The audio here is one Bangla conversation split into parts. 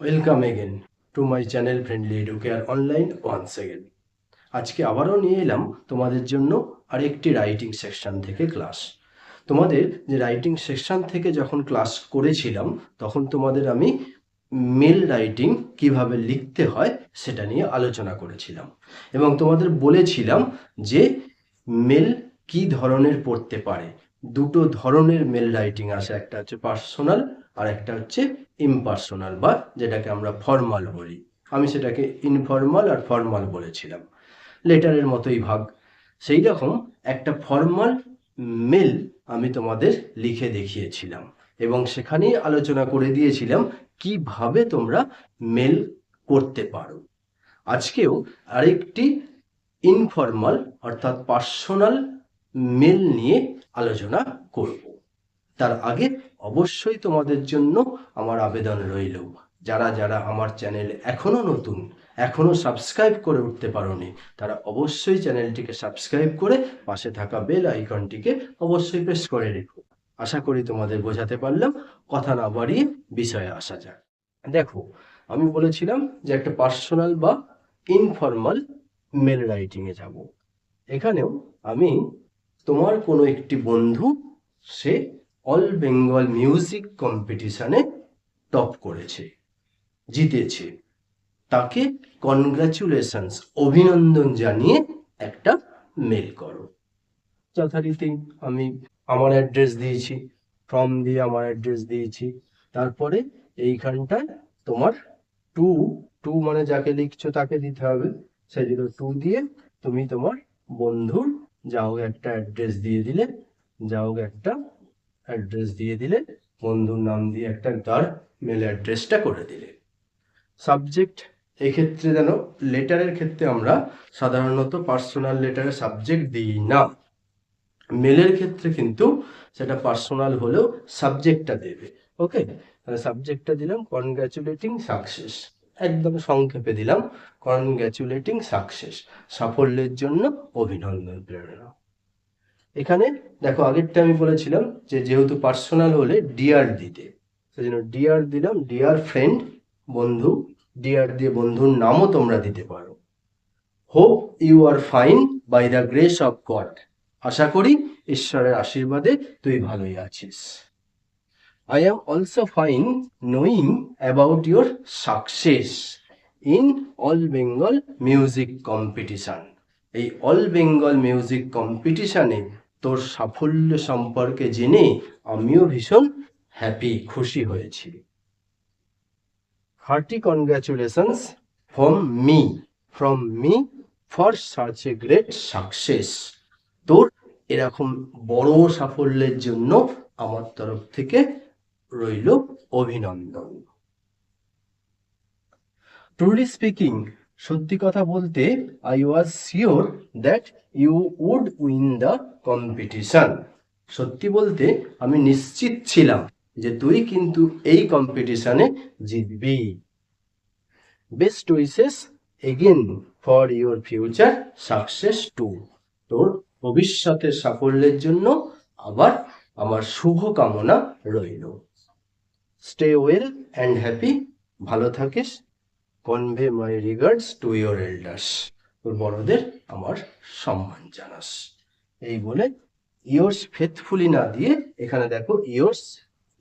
Welcome again to my channel Friendly Educare Online once again. আজকে আবারও নিয়ে এলাম তোমাদের জন্য আরেকটি রাইটিং সেকশন থেকে ক্লাস। তোমাদের যে রাইটিং সেকশন থেকে যখন ক্লাস করেছিলাম তখন তোমাদের আমি মেল রাইটিং কিভাবে লিখতে হয় সেটা নিয়ে আলোচনা করেছিলাম এবং তোমাদের বলেছিলাম যে মেল কি ধরনের পড়তে পারে। দুটো ধরনের মেল রাইটিং আছে, একটা হচ্ছে পার্সোনাল আর একটা হচ্ছে ইমপার্সোনাল বা যেটাকে আমরা ফর্মাল বলি। আমি সেটাকে ইনফর্মাল আর ফর্মাল বলেছিলাম, লেটারের মতোই ভাগ। সেই রকম একটা ফর্মাল মেল আমি তোমাদের লিখে দেখিয়েছিলাম এবং সেখানেই আলোচনা করে দিয়েছিলাম কিভাবে তোমরা মেল করতে পারো। আজকেও আরেকটি ইনফর্মাল অর্থাৎ পার্সোনাল মেল নিয়ে আলোচনা করব। তার আগে অবশ্যই তোমাদের জন্য আমার আবেদন রইল, যারা যারা আমার চ্যানেল এখনো নতুন, এখনো সাবস্ক্রাইব করে উঠতে পারোনি, তারা অবশ্যই চ্যানেলটিকে সাবস্ক্রাইব করে পাশে থাকা বেল আইকনটিকে অবশ্যই প্রেস করে রেখো। আশা করি তোমাদের বোঝাতে পারলাম। কথা না বাড়িয়ে বিষয়ে আসা যাক। দেখো, আমি বলেছিলাম যে একটা পার্সোনাল বা ইনফর্মাল মেল রাইটিংয়ে যাব। এখানেও আমি তোমার কোনো একটি বন্ধু, সে অল বেঙ্গল মিউজিক কম্পিটিশনে টপ করেছে, জিতেছে, তাকে কনগ্রাচুলেশনস, অভিনন্দন জানিয়ে একটা মেল করো। যথারীতি আমি আমার অ্যাড্রেস দিয়েছি, ফর্ম দিয়ে আমার অ্যাড্রেস দিয়েছি। তারপরে এইখানটায় তোমার টু টু মানে যাকে লিখছো তাকে দিতে হবে। সেই জন্য টু দিয়ে তুমি তোমার বন্ধুর যা হোক একটা অ্যাড্রেস দিয়ে দিলে, বন্ধুর নাম দিয়ে একটা তার মেল অ্যাড্রেসটা করে দিলে। সাবজেক্ট, এক্ষেত্রে যেন লেটারের ক্ষেত্রে আমরা সাধারণত পার্সোনাল লেটারে সাবজেক্ট দিই না। মেলের ক্ষেত্রে কিন্তু সেটা পার্সোনাল হলেও সাবজেক্টটা দেবে। ওকে, তাহলে সাবজেক্টটা দিলাম কনগ্র্যাচুলেটিং সাকসেস, একদম সংক্ষেপে দিলাম কনগ্র্যাচুলেটিং সাকসেস, সাফল্যের জন্য অভিনন্দন, প্রেরণা। এখানে দেখো, আগেরটা আমি বলেছিলাম যে যেহেতু পার্সোনাল হলে ডিয়ার দিতে, সেই জন্য ডিয়ার দিলাম, ডিয়ার ফ্রেন্ড, বন্ধু। ডিয়ার দিয়ে বন্ধুর নামও তোমরা দিতে পারো। Hope you are fine by the grace of God, আশা করি ঈশ্বরের আশীর্বাদে তুই ভালোই আছিস। I am also fine knowing about your success in All Bengal Music Competition. এই অল বেঙ্গল মিউজিক কম্পিটিশনে তোর সাফল্য সম্পর্কে জেনে আমিও ভীষণ হ্যাপি, খুশি হয়েছি। Hearty congratulations from me for such a great success. তোর এরকম বড় সাফল্যের জন্য আমার তরফ থেকে রইল অভিনন্দন। ট্রুলি স্পিকিং, সত্যি কথা বলতে, I was sure that you would win the competition. সত্যি বলতে আমি নিশ্চিত ছিলাম যে তুই কিন্তু এই কম্পিটিশনে জিতবি। Best wishes again for your future success too. তোর ভবিষ্যতের সাফল্যের জন্য আবার আমার শুভ কামনা রইল। স্টে ওয়েল অ্যান্ড হ্যাপি, ভালো থাকিস। Convey my regards to your elders, তোর বড়দের আমার সম্মান জানাস। এই বলে ইয়োর্স ফেথফুলি না দিয়ে এখানে দেখো ইয়োর্স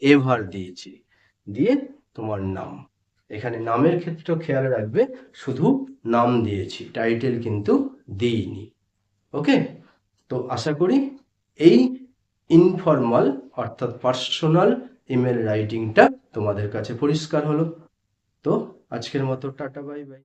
এভার দিয়েছি, দিয়ে তোমার নাম। এখানে নামের ক্ষেত্রেও খেয়াল রাখবে, শুধু নাম দিয়েছি, টাইটেল কিন্তু দিইনি। ওকে, তো আশা করি এই ইনফর্মাল অর্থাৎ পার্সোনাল ইমেল রাইটিংটা তোমাদের কাছে পরিষ্কার হলো। তো আজকের মতো টাটা, বাই বাই।